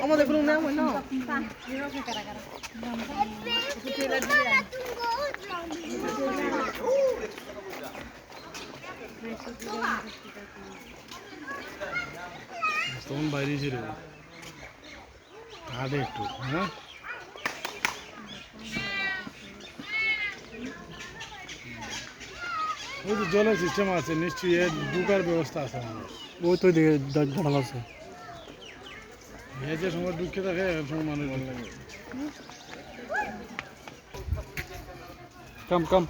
আমাদের কোনো নাম হয় না তখন বাইরে ছিল ঘাটে একটু হ্যাঁ ওই তো জলের সিস্টেম আছে নিশ্চয়ই এর ঢুকার ব্যবস্থা আছে মানুষ ওই তো দিকে ঢাল আছে এ যে সময় ঢুকে থাকে এর সময় মানুষ ঢুকে কাম কাম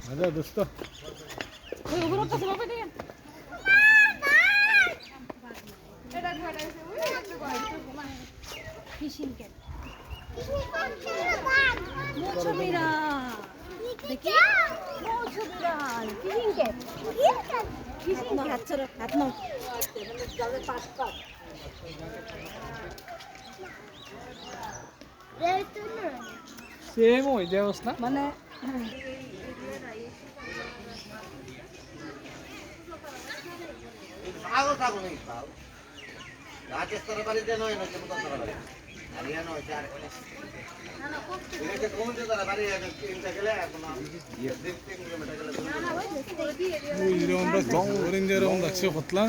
আচ্ছা দোস্ত সেম ওই ব্যবস্থা মানে ರಾಜಸ್ಥಾನ ಬರಿದ್ದೇನೋ ಏನೋ ಹರಿಯಾಣ ওই এরকম রাখছে কতলা